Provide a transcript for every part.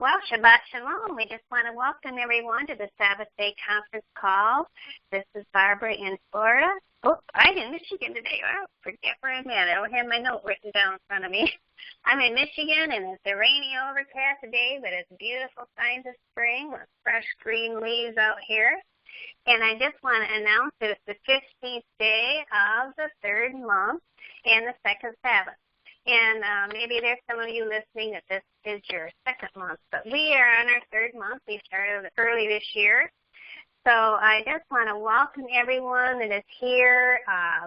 Well, Shabbat Shalom. We just want to welcome everyone to the Sabbath Day conference call. This is Barbara in Florida. Oh, I'm in Michigan today. I forget where I'm at. I don't have my note written down in front of me. I'm in Michigan, and it's a rainy, overcast day, but it's beautiful signs of spring with fresh green leaves out here. And I just want to announce that it's the 15th day of the third month and the second Sabbath. And maybe there's some of you listening that this is your second month, but we are on our third month. We started early this year. So I just want to welcome everyone that is here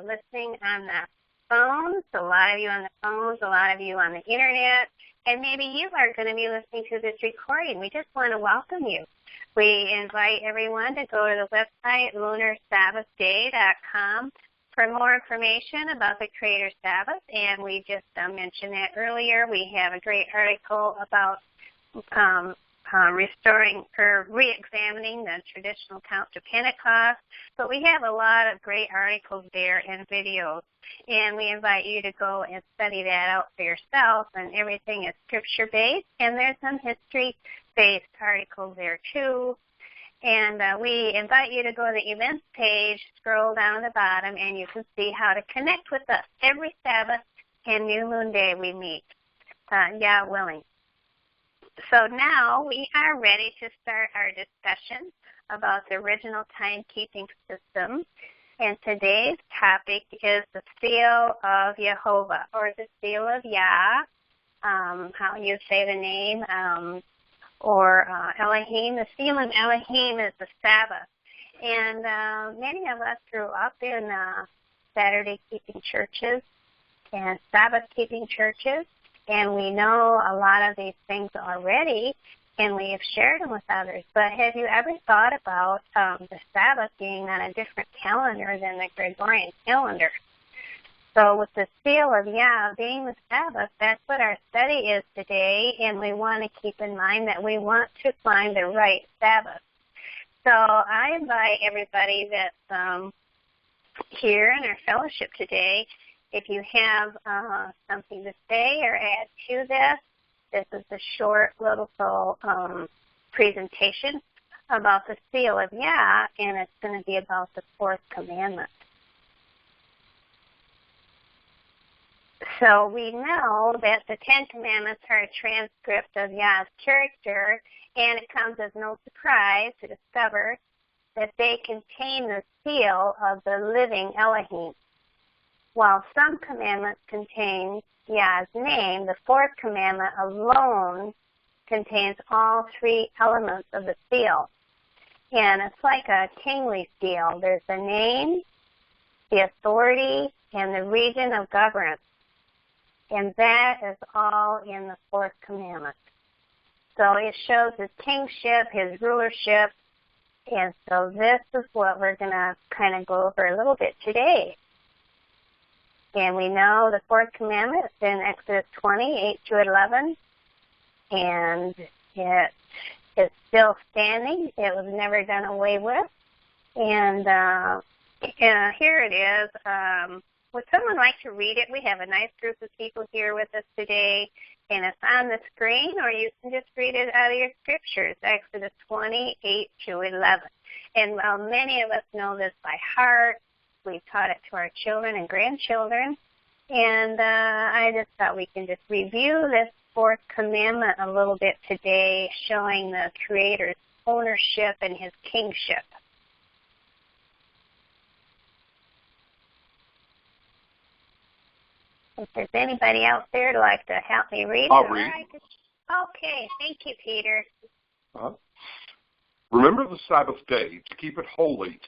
listening on the phones, a lot of you on the phones, a lot of you on the Internet, and maybe you are going to be listening to this recording. We just want to welcome you. We invite everyone to go to the website, LunarSabbathDay.com, for more information about the Creator Sabbath, and we just mentioned that earlier. We have a great article about restoring or re-examining the traditional count to Pentecost, but we have a lot of great articles there and videos, and we invite you to go and study that out for yourself, and everything is scripture-based, and there's some history-based articles there too. And we invite you to go to the events page, scroll down to the bottom, and you can see how to connect with us. Every Sabbath and New Moon Day we meet, Yah willing. So now we are ready to start our discussion about the original timekeeping system. And today's topic is the seal of Jehovah, or the seal of Yah, how you say the name, or Elohim. The seal of Elohim is the Sabbath. And many of us grew up in Saturday-keeping churches and Sabbath-keeping churches, and we know a lot of these things already, and we have shared them with others. But have you ever thought about the Sabbath being on a different calendar than the Gregorian calendar? So with the seal of Yah being the Sabbath, that's what our study is today, and we want to keep in mind that we want to find the right Sabbath. So I invite everybody that's here in our fellowship today, if you have something to say or add to this, this is a short little presentation about the seal of Yah, and it's going to be about the fourth commandment. So we know that the Ten Commandments are a transcript of Yah's character, and it comes as no surprise to discover that they contain the seal of the living Elohim. While some commandments contain Yah's name, the fourth commandment alone contains all three elements of the seal. And it's like a kingly seal. There's the name, the authority, and the region of governance. And that is all in the fourth commandment. So it shows his kingship, his rulership, and so this is what we're going to kind of go over a little bit today. And we know the fourth commandment is in Exodus 20:8-11, and it is still standing. It was never done away with. And here it is. Would someone like to read it? We have a nice group of people here with us today, and it's on the screen, or you can just read it out of your scriptures, Exodus 20:8-11. And many of us know this by heart. We've taught it to our children and grandchildren, and I just thought we can just review this fourth commandment a little bit today, showing the Creator's ownership and his kingship. If there's anybody out there who'd like to help me read it, I'll read. Okay, thank you, Peter. Remember the Sabbath day to keep it holy.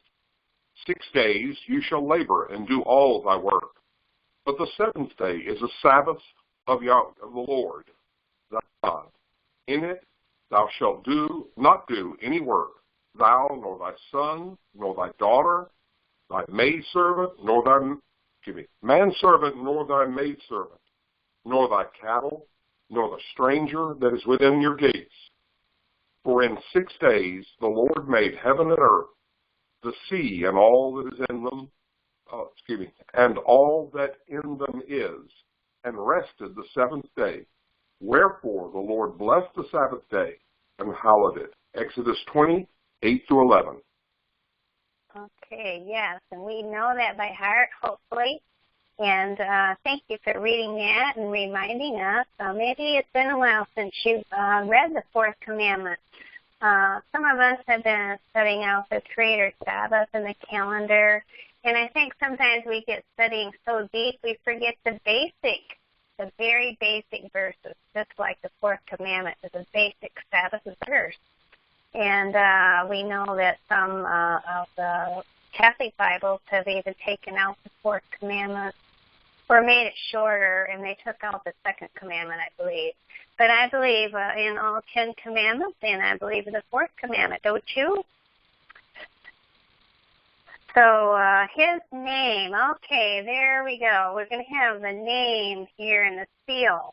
6 days you shall labor and do all thy work. But the seventh day is a Sabbath of the Lord thy God. In it thou shalt not do any work, thou, nor thy son, nor thy daughter, thy maidservant, nor thy manservant, nor thy maidservant, nor thy cattle, nor the stranger that is within your gates. For in 6 days the Lord made heaven and earth, the sea and all that is in them, and all that in them is, and rested the seventh day. Wherefore the Lord blessed the Sabbath day and hallowed it. Exodus 20, 8-11. Okay, yes, and we know that by heart, hopefully. And thank you for reading that and reminding us. Maybe it's been a while since you've read the fourth commandment. Some of us have been studying out the Creator Sabbath and the calendar, and I think sometimes we get studying so deep we forget the very basic verses, just like the fourth commandment is a basic Sabbath verse. And we know that some of the Catholic Bibles have even taken out the fourth commandment or made it shorter, and they took out the second commandment, I believe. But I believe in all 10 commandments, and I believe in the fourth commandment, don't you? So his name, okay, there we go. We're going to have the name here in the seal.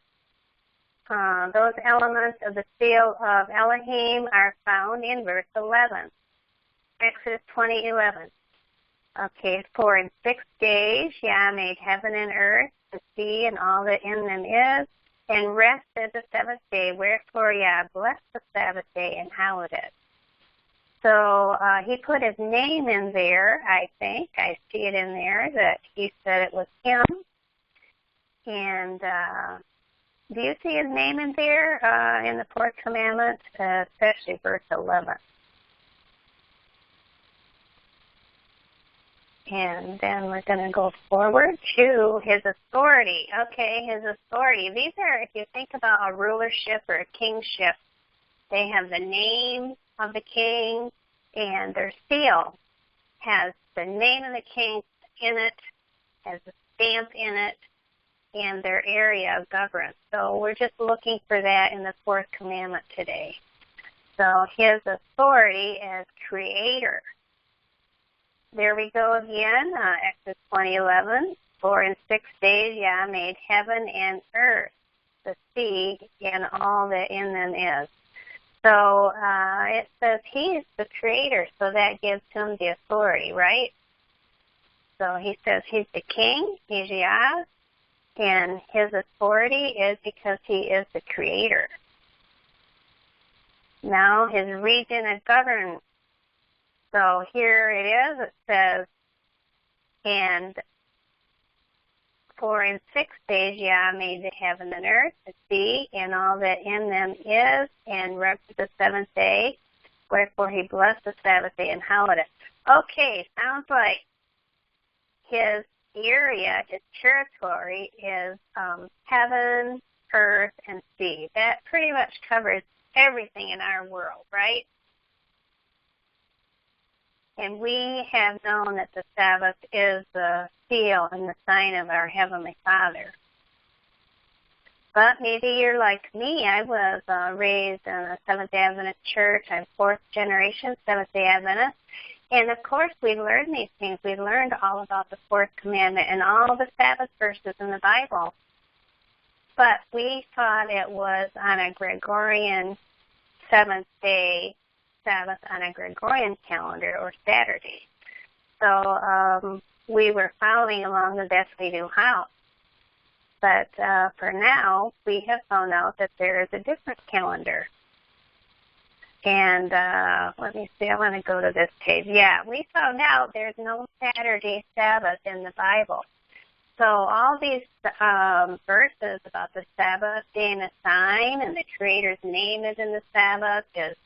Those elements of the seal of Elohim are found in verse 11, Exodus 20:11. Okay, for in 6 days Yah made heaven and earth, the sea, and all that in them is, and rested the seventh day. Wherefore Yah blessed the Sabbath day and hallowed it. So he put his name in there, I think. I see it in there that he said it was him. And do you see his name in there in the fourth commandment, especially verse 11? And then we're going to go forward to his authority. Okay, his authority. These are, if you think about a rulership or a kingship, they have the name of the king, and their seal has the name of the king in it, has a stamp in it, and their area of governance. So we're just looking for that in the fourth commandment today. So his authority as creator. There we go again, Exodus 20:11. For in 6 days Yah made heaven and earth, the sea, and all that in them is. So it says he's the creator, so that gives him the authority, right? So he says he's the king, he's Yah, and his authority is because he is the creator. Now his region of governance. So here it is. It says, and for in 6 days Yah made the heaven and earth, the sea, and all that in them is, and rested the seventh day. Wherefore he blessed the Sabbath day and hallowed it. Okay, sounds like his area, his territory is heaven, earth, and sea. That pretty much covers everything in our world, right? And we have known that the Sabbath is the seal and the sign of our Heavenly Father. But maybe you're like me. I was raised in a Seventh-day Adventist church. I'm fourth generation Seventh-day Adventist. And, of course, we've learned these things. We've learned all about the fourth commandment and all the Sabbath verses in the Bible. But we thought it was on a Gregorian seventh-day Sabbath on a Gregorian calendar, or Saturday. So we were following along the best we knew how. But for now, we have found out that there is a different calendar. And let me see, I want to go to this page. Yeah, we found out there's no Saturday Sabbath in the Bible. So all these verses about the Sabbath being a sign and the Creator's name is in the Sabbath, is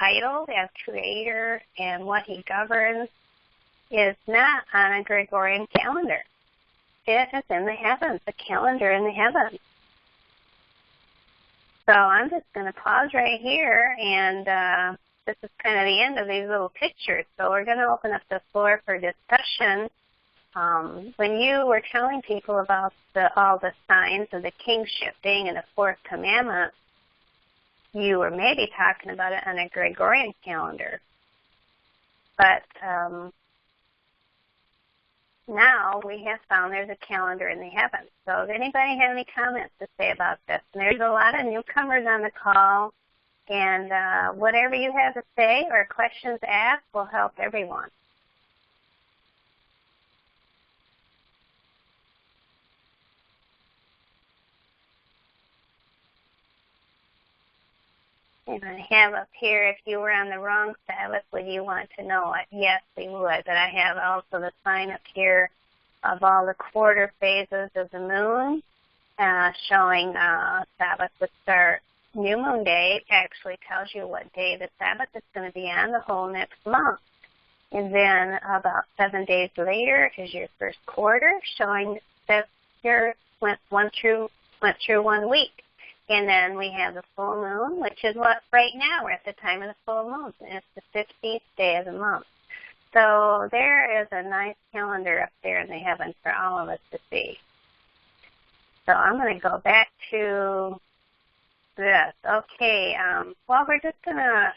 titled as creator, and what he governs is not on a Gregorian calendar. It is in the heavens, the calendar in the heavens. So I'm just going to pause right here, and this is kind of the end of these little pictures. So we're going to open up the floor for discussion. When you were telling people about all the signs of the kingship being in the fourth commandment, you were maybe talking about it on a Gregorian calendar. But now we have found there's a calendar in the heavens. So if anybody have any comments to say about this? And there's a lot of newcomers on the call, and whatever you have to say or questions asked will help everyone. And I have up here, if you were on the wrong Sabbath, would you want to know it? Yes, we would. But I have also the sign up here of all the quarter phases of the moon, showing Sabbath would start New Moon Day. It actually tells you what day the Sabbath is going to be on the whole next month. And then about 7 days later is your first quarter, showing that you went through 1 week. And then we have the full moon, which is what right now we're at the time of the full moon. And it's the 15th day of the month. So there is a nice calendar up there in the heavens for all of us to see. So I'm going to go back to this. Okay, well, we're just going to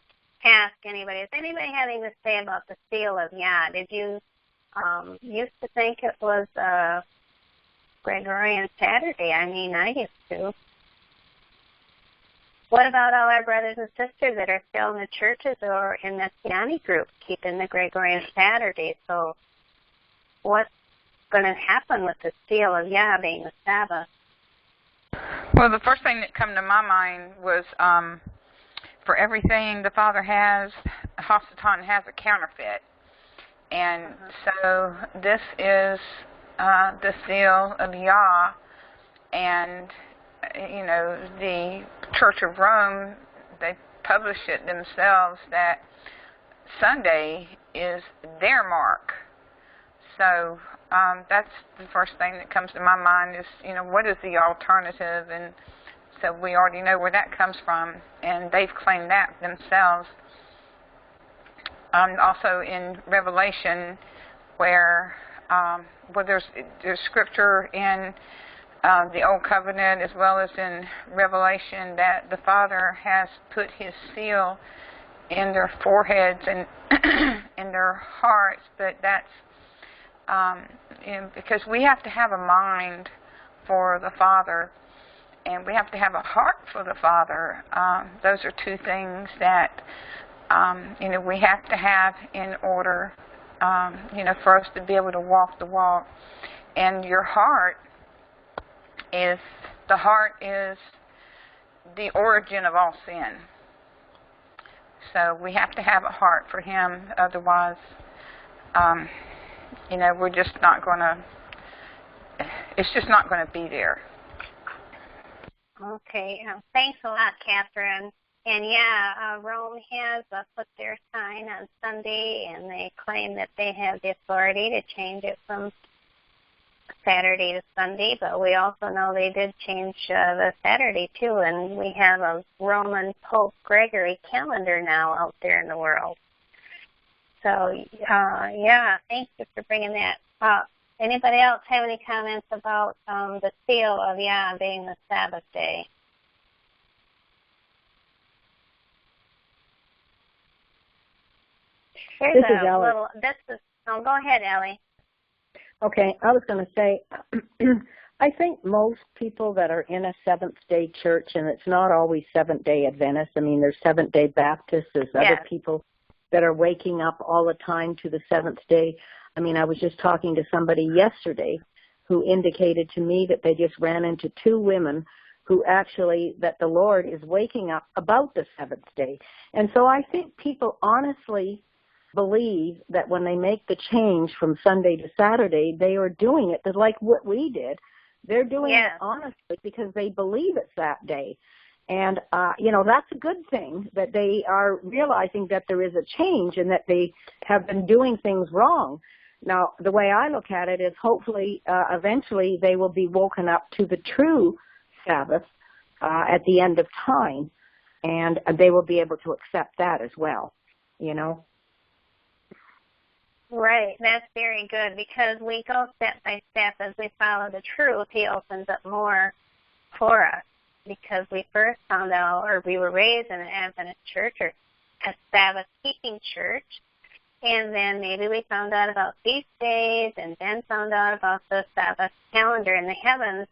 ask anybody, does anybody have anything to say about the seal of Yah? Did you used to think it was Gregorian Saturday? I mean, I used to. What about all our brothers and sisters that are still in the churches or in the Messianic group keeping the Gregorian Saturday? So what's going to happen with the seal of Yah being the Sabbath? Well, the first thing that came to my mind was for everything the Father has, Hasatan has a counterfeit. And so this is the seal of Yah, and you know, the Church of Rome, they publish it themselves that Sunday is their mark. So that's the first thing that comes to my mind is, you know, what is the alternative? And so we already know where that comes from, and they've claimed that themselves. Also in Revelation, where there's scripture in the Old Covenant as well as in Revelation that the Father has put His seal in their foreheads and in their hearts, but that's because we have to have a mind for the Father, and we have to have a heart for the Father. Those are two things that we have to have in order, for us to be able to walk the walk. And your heart is the origin of all sin. So we have to have a heart for Him, otherwise, we're just not going to. It's just not going to be there. Okay. Thanks a lot, Catherine. And yeah, Rome has put their sign on Sunday, and they claim that they have the authority to change it from Saturday to Sunday, but we also know they did change the Saturday too, and we have a Roman Pope Gregory calendar now out there in the world. So, thank you for bringing that up. Anybody else have any comments about the seal of Yah being the Sabbath day? This is Ellie. Go ahead, Ellie. Okay, I was going to say, I think most people that are in a Seventh-day church, and it's not always Seventh-day Adventists, I mean, there's Seventh-day Baptists, there's other people that are waking up all the time to the seventh day. I mean, I was just talking to somebody yesterday who indicated to me that they just ran into two women who actually, that the Lord is waking up about the seventh day. And so I think people honestly believe that when they make the change from Sunday to Saturday, they are doing it like what we did. They're doing it honestly because they believe it's that day. And, that's a good thing that they are realizing that there is a change and that they have been doing things wrong. Now, the way I look at it is hopefully eventually they will be woken up to the true Sabbath at the end of time, and they will be able to accept that as well, Right, that's very good, because we go step by step as we follow the truth. He opens up more for us, because we first found out, or we were raised in an Adventist church or a Sabbath-keeping church, and then maybe we found out about feast days, and then found out about the Sabbath calendar in the heavens.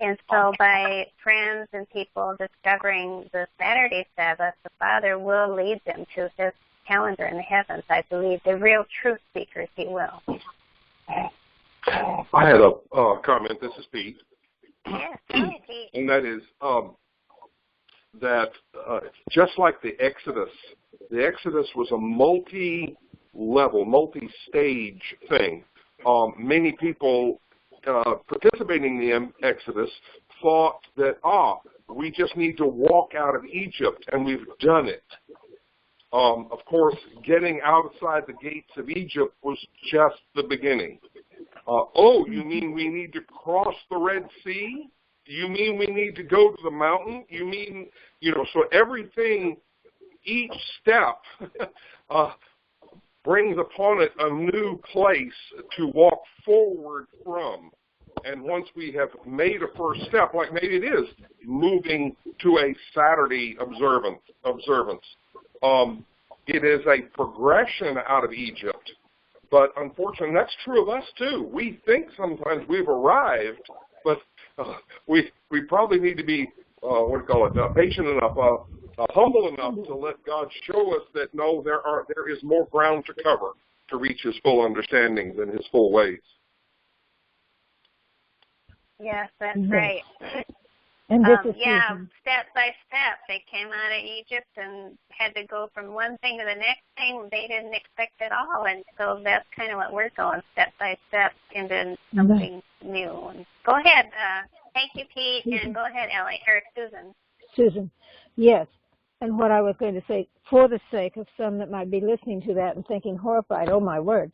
And so by friends and people discovering the Saturday Sabbath, the Father will lead them to His calendar in the heavens, I believe. The real truth seekers, He will. I had a comment. This is Pete. Yes, Pete. And that is, that just like the Exodus was a multi-level, multi-stage thing. Many people participating in the Exodus thought that, we just need to walk out of Egypt, and we've done it. Of course, getting outside the gates of Egypt was just the beginning. You mean we need to cross the Red Sea? You mean we need to go to the mountain? You mean, so everything, each step brings upon it a new place to walk forward from. And once we have made a first step, like maybe it is moving to a Saturday observance, it is a progression out of Egypt. But unfortunately, that's true of us too. We think sometimes we've arrived, but we probably need to be patient enough, humble enough to let God show us that no, there is more ground to cover to reach His full understanding than His full ways. Yes, that's right. And this is step by step. They came out of Egypt and had to go from one thing to the next thing they didn't expect at all. And so that's kind of what we're going, step by step, into something new. And go ahead. Thank you, Pete. Susan. And go ahead, Ellie, or Susan. Susan, yes. And what I was going to say, for the sake of some that might be listening to that and thinking horrified, oh my word,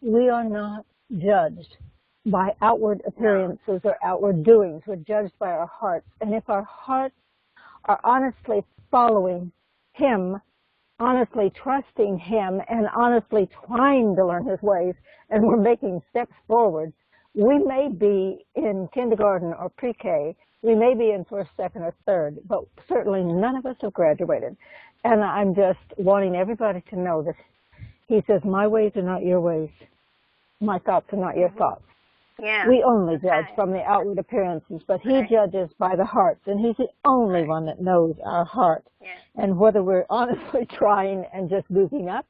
we are not judged by outward appearances or outward doings. We're judged by our hearts. And if our hearts are honestly following Him, honestly trusting Him, and honestly trying to learn His ways, and we're making steps forward, we may be in kindergarten or pre-K, we may be in first, second, or third, but certainly none of us have graduated. And I'm just wanting everybody to know that He says, my ways are not your ways. My thoughts are not your thoughts. Yeah. We only judge from the outward appearances, but He judges by the hearts, and He's the only one that knows our heart. Yeah. And whether we're honestly trying and just goofing up,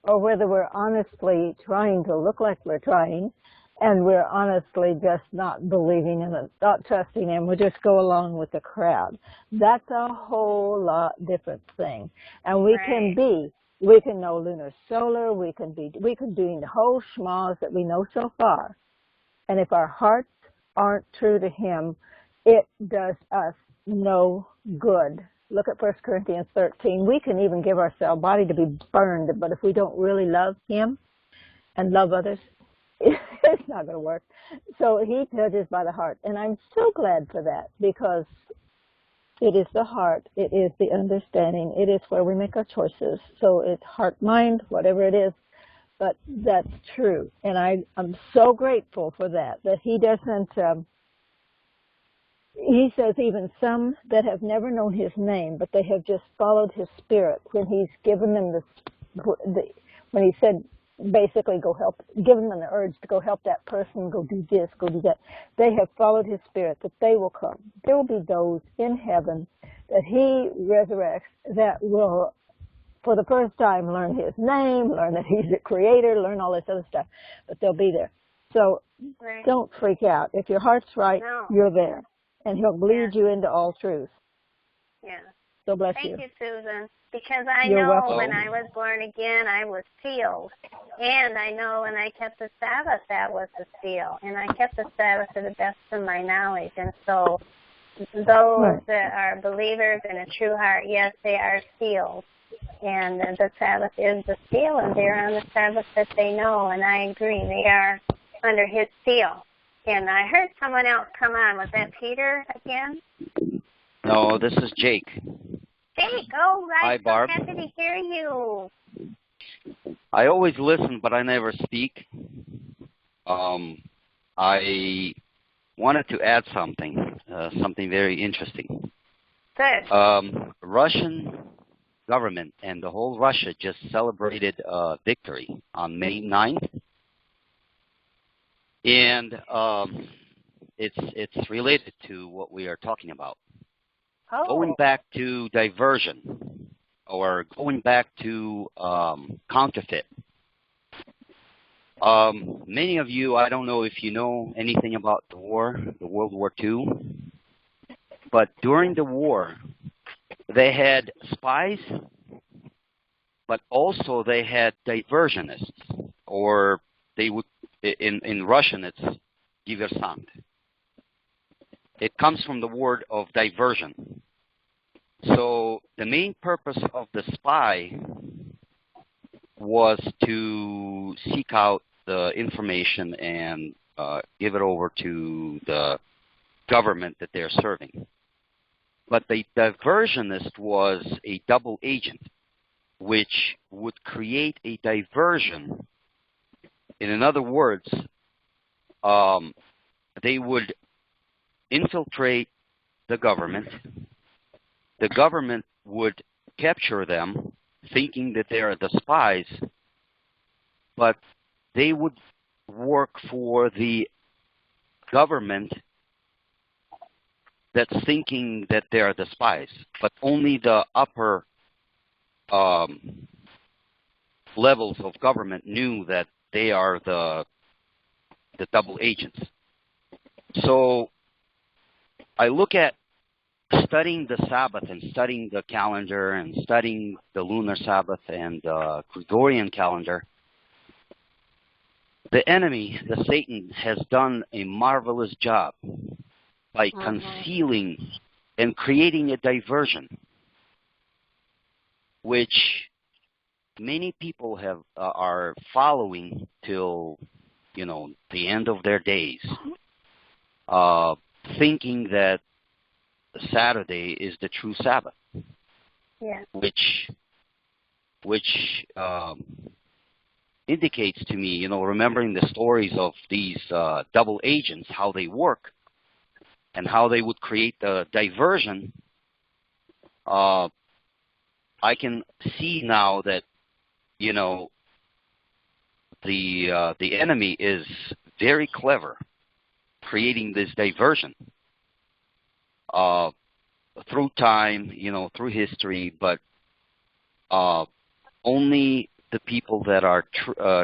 or whether we're honestly trying to look like we're trying, and we're honestly just not believing and not trusting Him, we just go along with the crowd. That's a whole lot different thing. And we can know lunar solar, we can be doing the whole schmoz that we know so far. And if our hearts aren't true to Him, it does us no good. Look at 1 Corinthians 13. We can even give our body to be burned, but if we don't really love Him and love others, it's not going to work. So He judges by the heart. And I'm so glad for that, because it is the heart, it is the understanding, it is where we make our choices. So it's heart, mind, whatever it is. But that's true, and I'm so grateful for that He doesn't, He says even some that have never known His name, but they have just followed His Spirit when He's given them when He said, basically, given them the urge to go help that person, go do this, go do that. They have followed His Spirit, that they will come. There will be those in heaven that He resurrects that will, for the first time, learn His name, learn that He's the Creator, learn all this other stuff, but they'll be there. So don't freak out. If your heart's right, you're there, and He'll lead you into all truth. Yeah. So bless you. you. Thank you, Susan. Because I You're know welcome. when I was born again, I was sealed. And I know when I kept the Sabbath, that was the seal. And I kept the Sabbath to the best of my knowledge. And so those that are believers in a true heart, yes, they are sealed. And the Sabbath is the seal, and they're on the Sabbath that they know, and I agree. They are under His seal. And I heard someone else come on. Was that Peter again? No, this is Jake. Jake, oh, Hi, I'm Barb. so happy to hear you. I always listen, but I never speak. I wanted to add something very interesting. Good. Russian government and the whole Russia just celebrated victory on May 9th. And it's related to what we are talking about. Going back to diversion, or going back to counterfeit. Many of you, I don't know if you know anything about the war, the World War II, but during the war, they had spies, but also they had diversionists, or they would, in Russian it's diversant. It comes from the word of diversion. So the main purpose of the spy was to seek out the information and give it over to the government that they're serving. But the diversionist was a double agent, which would create a diversion. In other words, they would infiltrate the government. The government would capture them, thinking that they are the spies, but they would work for the government that's thinking that they are the spies, but only the upper levels of government knew that they are the double agents. So I look at studying the Sabbath and studying the calendar and studying the lunar Sabbath and the Gregorian calendar. The enemy, the Satan, has done a marvelous job by concealing and creating a diversion, which many people are following till, the end of their days, thinking that Saturday is the true Sabbath, which indicates to me, remembering the stories of these double agents, how they work and how they would create the diversion. I can see now that the enemy is very clever creating this diversion through time, through history, but only the people that are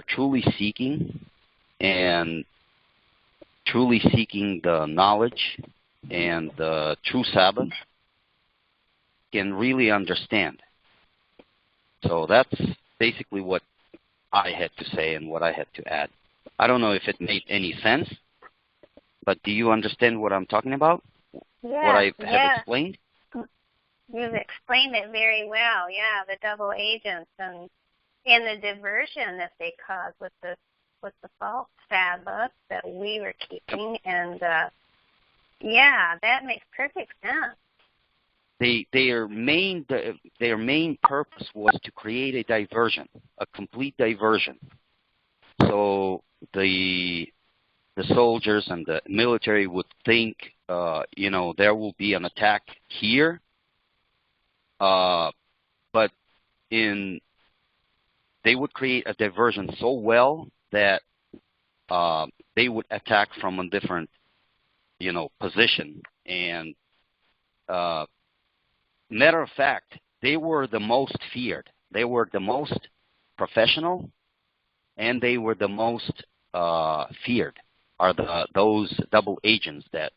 truly seeking and truly seeking the knowledge and the true Sabbath can really understand. So that's basically what I had to say and what I had to add. I don't know if it made any sense, but do you understand what I'm talking about? What I have explained? You've explained it very well, the double agents and the diversion that they caused with the false Sabbath that we were keeping, and that makes perfect sense. Their main purpose was to create a diversion, a complete diversion. So the soldiers and the military would think, there will be an attack here, but they would create a diversion so well that they would attack from a different, position. And matter of fact, they were the most feared. They were the most professional, and they were the most feared. Are those double agents that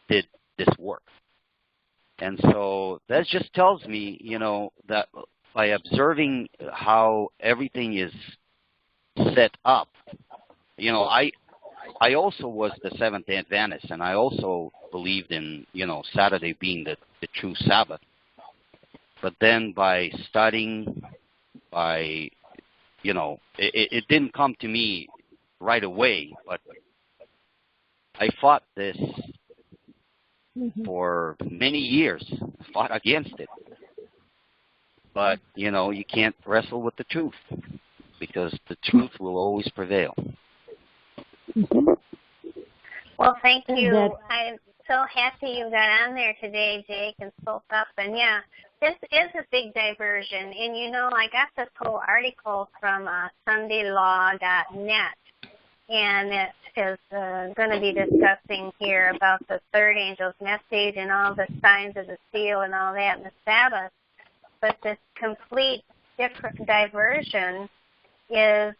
did this work. And so that just tells me, that by observing how everything is set up, I also was the Seventh-day Adventist, and I also believed in, Saturday being the true Sabbath. But then by studying, it didn't come to me right away, but I fought this for many years, fought against it. But, you can't wrestle with the truth because the truth will always prevail. Well, thank you. I'm so happy you got on there today, Jake, and spoke up. And, this is a big diversion. And, I got this whole article from SundayLaw.net. And it is going to be discussing here about the third angel's message and all the signs of the seal and all that in the Sabbath. But this complete different diversion is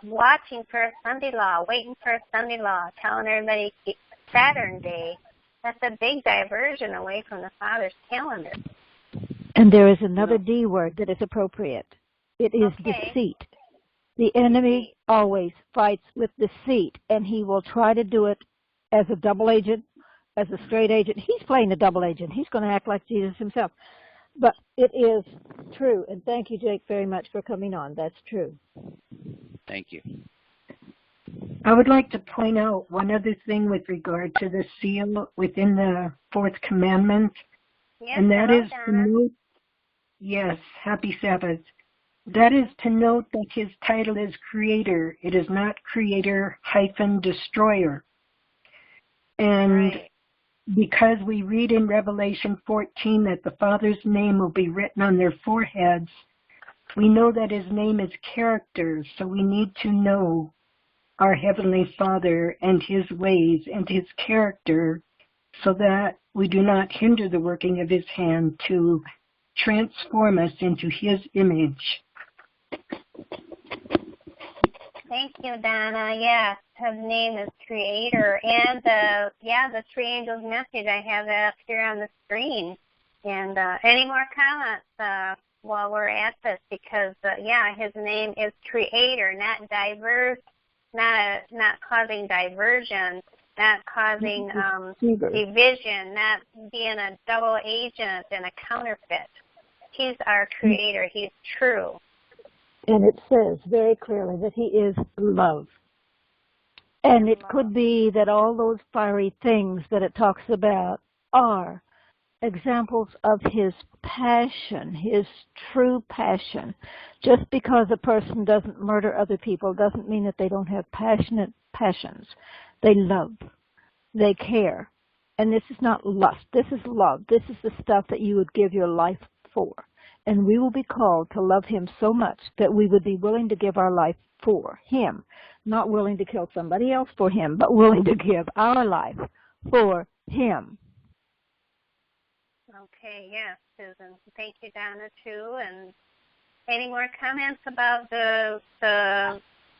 watching for a Sunday law, waiting for a Sunday law, telling everybody Saturn Day. That's a big diversion away from the Father's calendar. And there is another D word that is appropriate. It is deceit. The enemy always fights with deceit, and he will try to do it as a double agent, as a straight agent. He's playing a double agent. He's going to act like Jesus himself. But it is true. And thank you, Jake, very much for coming on. That's true. Thank you. I would like to point out one other thing with regard to the seal within the fourth commandment. Yes, and that is Donna. to note, yes, happy Sabbath. That is to note that his title is Creator. It is not Creator-Destroyer. And because we read in Revelation 14 that the Father's name will be written on their foreheads, we know that his name is character, so we need to know our Heavenly Father and his ways and his character so that we do not hinder the working of his hand to transform us into his image. Thank you, Donna. Yes, his name is Creator. And the three angels' message, I have that up here on the screen. And any more comments while we're at this? Because, his name is Creator, not diverse, not causing diversion, not causing division, not being a double agent and a counterfeit. He's our Creator. He's true. And it says very clearly that he is love. And it could be that all those fiery things that it talks about are examples of his passion, his true passion. Just because a person doesn't murder other people doesn't mean that they don't have passionate passions. They love. They care. And this is not lust. This is love. This is the stuff that you would give your life for. And we will be called to love him so much that we would be willing to give our life for him. Not willing to kill somebody else for him, but willing to give our life for him. Okay, yes, Susan. Thank you, Donna, too. And any more comments about the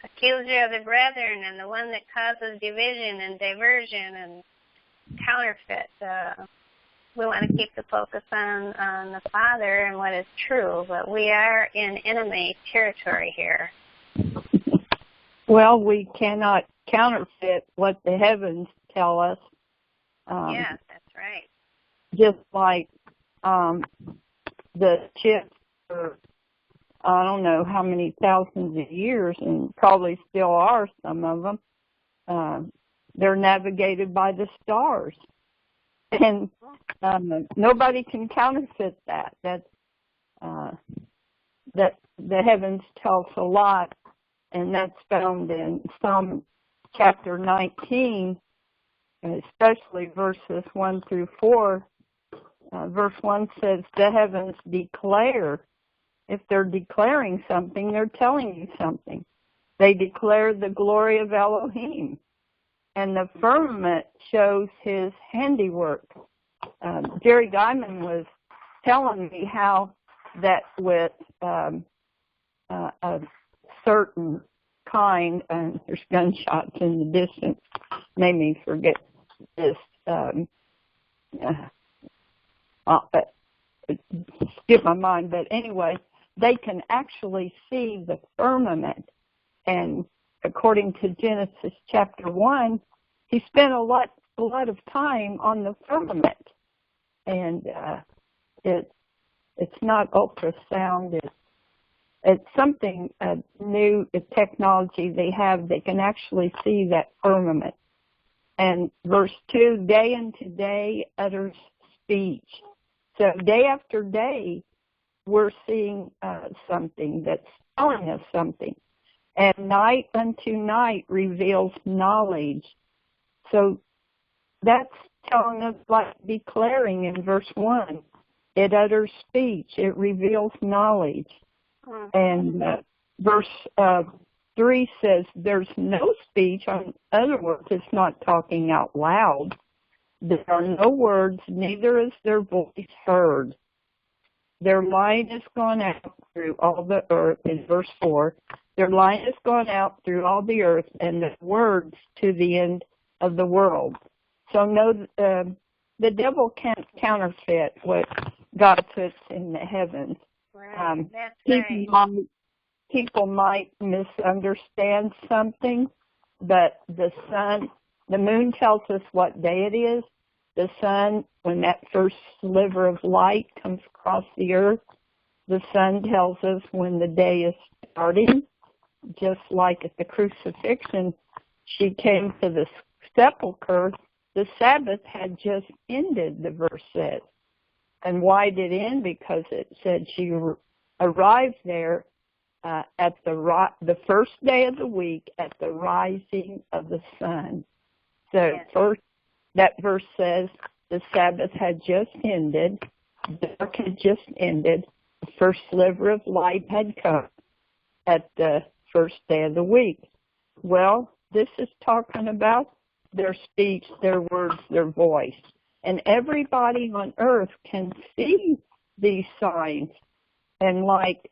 accuser of the brethren and the one that causes division and diversion and counterfeit? We want to keep the focus on the Father and what is true, but we are in enemy territory here. Well, we cannot counterfeit what the heavens tell us. Yes, that's right. Just like the ships for I don't know how many thousands of years, and probably still are some of them, they're navigated by the stars. And nobody can counterfeit that. That the heavens tell us a lot, and that's found in Psalm chapter 19, especially verses 1 through 4. Verse 1 says, the heavens declare. If they're declaring something, they're telling you something. They declare the glory of Elohim. And the firmament shows his handiwork. Jerry Diamond was telling me how that with a certain kind, and there's gunshots in the distance, made me forget this, skip my mind, but anyway, they can actually see the firmament. And according to Genesis chapter 1, he spent a lot of time on the firmament. And it's not ultrasound. It's something new, technology they have. They can actually see that firmament. And verse 2, day unto day utters speech. So day after day, we're seeing something that's telling us something. And night unto night reveals knowledge. So that's telling us, like declaring in verse 1, it utters speech, it reveals knowledge. And verse 3 says there's no speech. In other words, it's not talking out loud. There are no words, neither is their voice heard. Their line has gone out through all the earth, in verse 4. Their line has gone out through all the earth, and the words to the end of the world. So no, the devil can't counterfeit what God puts in the heavens. Right. That's right. People might misunderstand something, but the moon tells us what day it is. The sun, when that first sliver of light comes across the earth, the sun tells us when the day is starting. Just like at the crucifixion, she came to the sepulcher, the Sabbath had just ended, the verse says. And why did it end? Because it said she arrived there at the first day of the week at the rising of the sun. So first, that verse says the Sabbath had just ended, the dark had just ended, the first sliver of light had come at the first day of the week. Well, this is talking about their speech, their words, their voice. And everybody on earth can see these signs. And like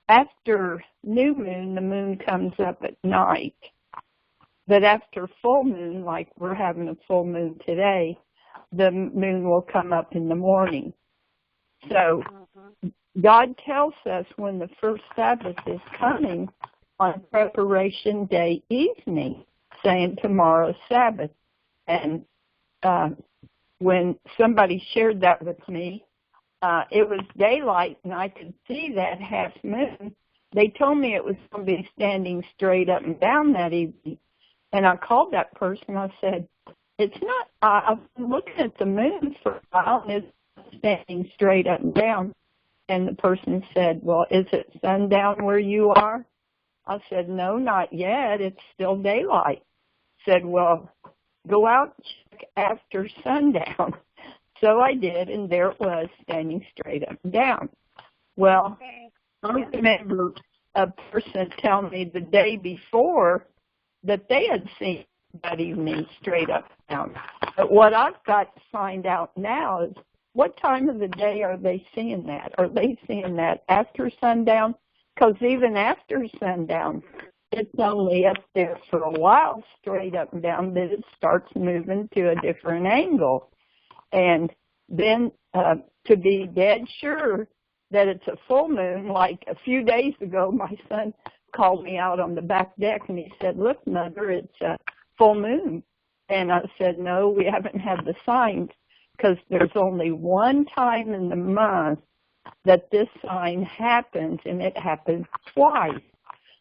after new moon, the moon comes up at night. But after full moon, like we're having a full moon today, the moon will come up in the morning. So God tells us when the first Sabbath is coming on preparation day evening, saying tomorrow's Sabbath. And when somebody shared that with me, it was daylight and I could see that half moon. They told me it was going to be standing straight up and down that evening. And I called that person. I said, it's not, I've been looking at the moon for a while and it's standing straight up and down. And the person said, well, is it sundown where you are? I said, no, not yet. It's still daylight. Said, well, go out and check after sundown. So I did, and there it was, standing straight up and down. Well, I remember a person telling me the day before that they had seen that evening straight up and down. But what I've got to find out now is what time of the day are they seeing that? Are they seeing that after sundown? Because even after sundown, it's only up there for a while straight up and down, but it starts moving to a different angle. And then to be dead sure that it's a full moon, like a few days ago, my son called me out on the back deck and he said, look, Mother, it's a full moon. And I said, no, we haven't had the signs because there's only one time in the month that this sign happens, and it happens twice.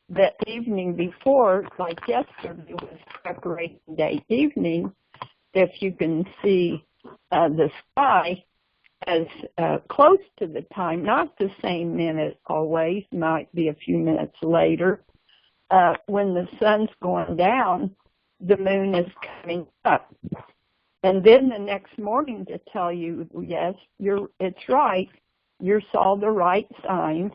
The evening before, like yesterday, was preparation day evening. If you can see the sky as close to the time, not the same minute always, might be a few minutes later. When the sun's going down, the moon is coming up. And then the next morning to tell you, yes, it's right, you saw the right signs.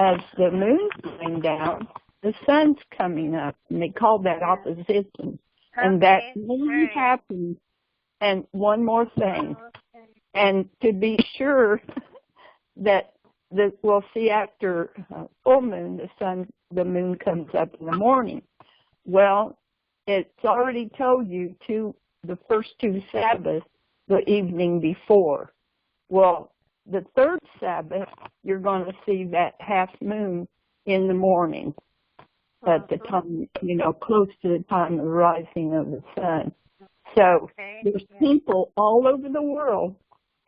As the moon's going down, the sun's coming up. And they call that opposition. And that really happens. And one more thing. And to be sure that we'll see after full moon, the moon comes up in the morning. Well, it's already told you the first two Sabbaths the evening before. Well, the third Sabbath, you're going to see that half moon in the morning at the time, close to the time of the rising of the sun. So there's people all over the world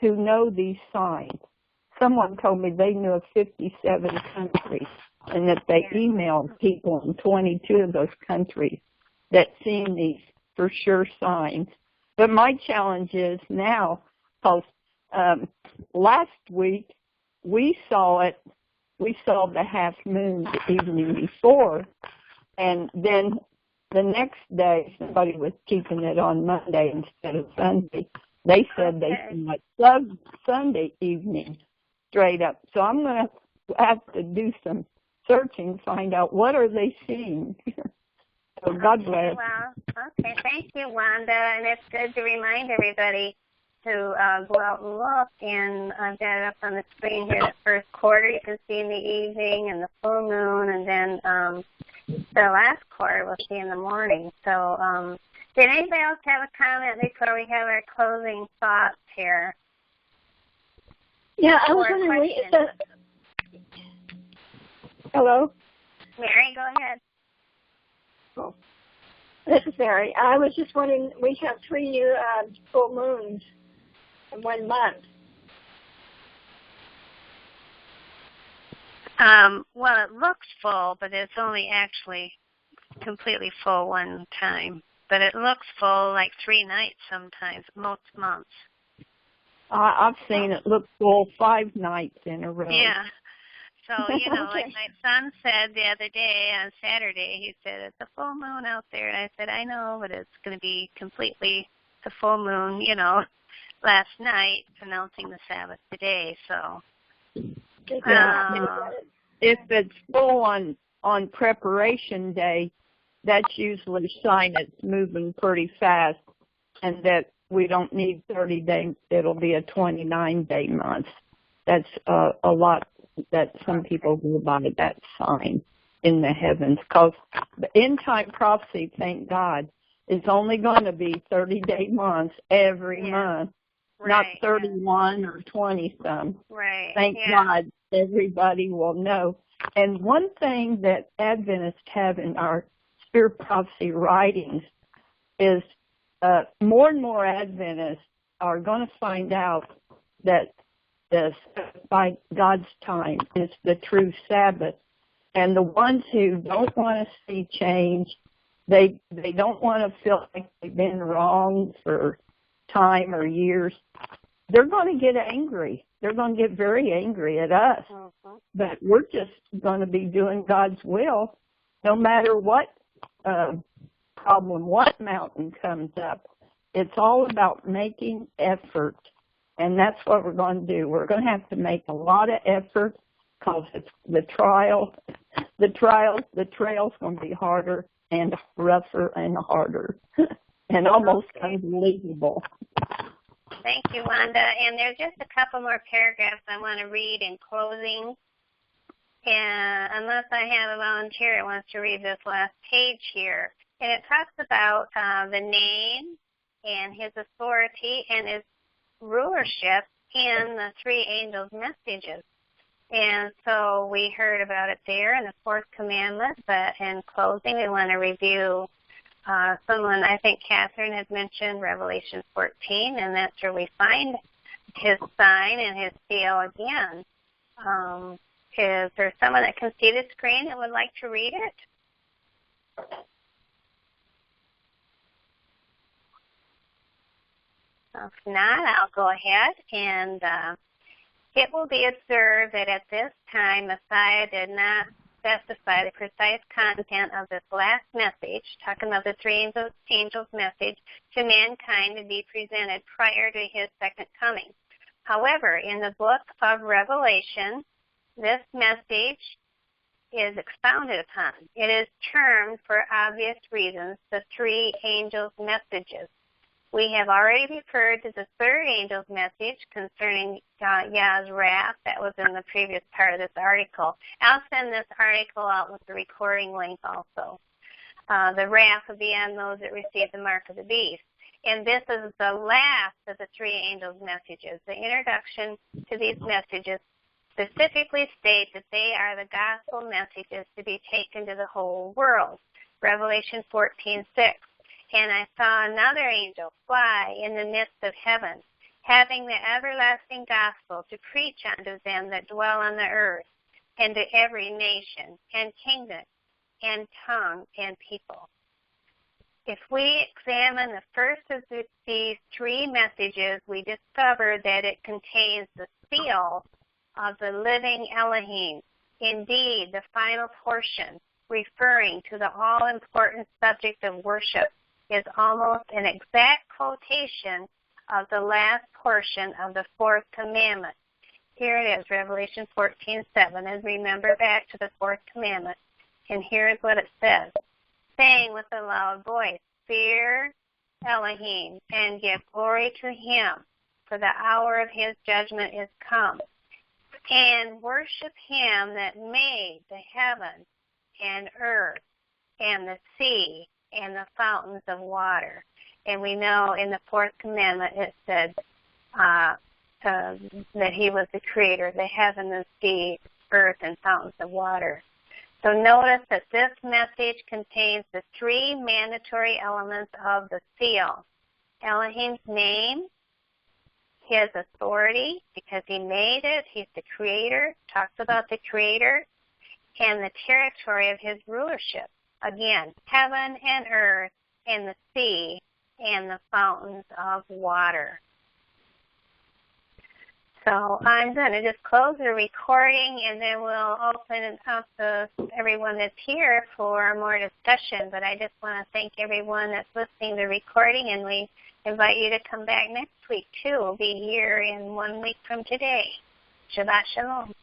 who know these signs. Someone told me they knew of 57 countries and that they emailed people in 22 of those countries that seen these for sure signs. But my challenge is now, because last week we saw the half moon the evening before, and then the next day somebody was keeping it on Monday instead of Sunday. They said they saw it Sunday evening straight up. So I'm going to have to do some searching, find out what are they seeing. So God bless. Well, okay, thank you, Wanda. And it's good to remind everybody to go out and look. And I've got it up on the screen here. The first quarter you can see in the evening, and the full moon, and then the last quarter we'll see in the morning. So did anybody else have a comment before we have our closing thoughts here? Yeah, I was wondering, hello? Mary, go ahead. Oh. This is Mary. I was just wondering, we have 3 full moons in 1 month. Well, it looks full, but it's only actually completely full one time. But it looks full like 3 nights sometimes, most months. I've seen it look full 5 nights in a row. Yeah. So, Okay. like my son said the other day on Saturday, he said, it's a full moon out there. And I said, I know, but it's going to be completely the full moon, last night announcing the Sabbath today. So, if it's full on preparation day, that's usually a sign it's moving pretty fast and that we don't need 30 days. It'll be a 29-day month. That's a lot that some people go by that sign in the heavens. Because the end-time prophecy, thank God, is only going to be 30-day months every month, not 31 or 20-some. Right. Thank God everybody will know. And one thing that Adventists have in our Spirit Prophecy writings is more and more Adventists are going to find out that by God's time is the true Sabbath. And the ones who don't want to see change, they don't want to feel like they've been wrong for time or years, they're going to get angry. They're going to get very angry at us. But we're just going to be doing God's will no matter what problem, what mountain comes up. It's all about making effort, and that's what we're going to do. We're going to have to make a lot of effort because it's the trail's going to be harder and rougher and harder and almost unbelievable. Thank you, Wanda. And there's just a couple more paragraphs I want to read in closing. And unless I have a volunteer that wants to read this last page here. And it talks about the name and his authority and his rulership in the 3 angels' messages. And so we heard about it there in the 4th commandment, but in closing we want to review someone, I think Catherine had mentioned Revelation 14, and that's where we find his sign and his seal again. Is there someone that can see the screen that would like to read it? If not, I'll go ahead, and it will be observed that at this time Messiah did not specify the precise content of this last message, talking about the 3 angels' message, to mankind to be presented prior to his second coming. However, in the book of Revelation, this message is expounded upon. It is termed, for obvious reasons, the 3 angels' messages. We have already referred to the 3rd angel's message concerning Yah's wrath. That was in the previous part of this article. I'll send this article out with the recording link also. The wrath will be on those that receive the mark of the beast. And this is the last of the 3 angels' messages. The introduction to these messages specifically states that they are the gospel messages to be taken to the whole world. Revelation 14:6. And I saw another angel fly in the midst of heaven, having the everlasting gospel to preach unto them that dwell on the earth, and to every nation, and kingdom, and tongue, and people. If we examine the first of these 3 messages, we discover that it contains the seal of the living Elohim, indeed the final portion, referring to the all-important subject of worship, is almost an exact quotation of the last portion of the 4th commandment. Here it is, Revelation 14:7, and remember back to the 4th commandment. And here is what it says, saying with a loud voice, fear Elohim and give glory to him, for the hour of his judgment is come, and worship him that made the heaven and earth and the sea and the fountains of water. And we know in the 4th commandment it said, that he was the creator, the heaven, the sea, earth, and fountains of water. So notice that this message contains the three mandatory elements of the seal. Elohim's name, his authority, because he made it, he's the creator, talks about the creator, and the territory of his rulership. Again, heaven and earth and the sea and the fountains of water. So I'm going to just close the recording, and then we'll open it up to everyone that's here for more discussion. But I just want to thank everyone that's listening to the recording, and we invite you to come back next week, too. We'll be here in 1 week from today. Shabbat Shalom.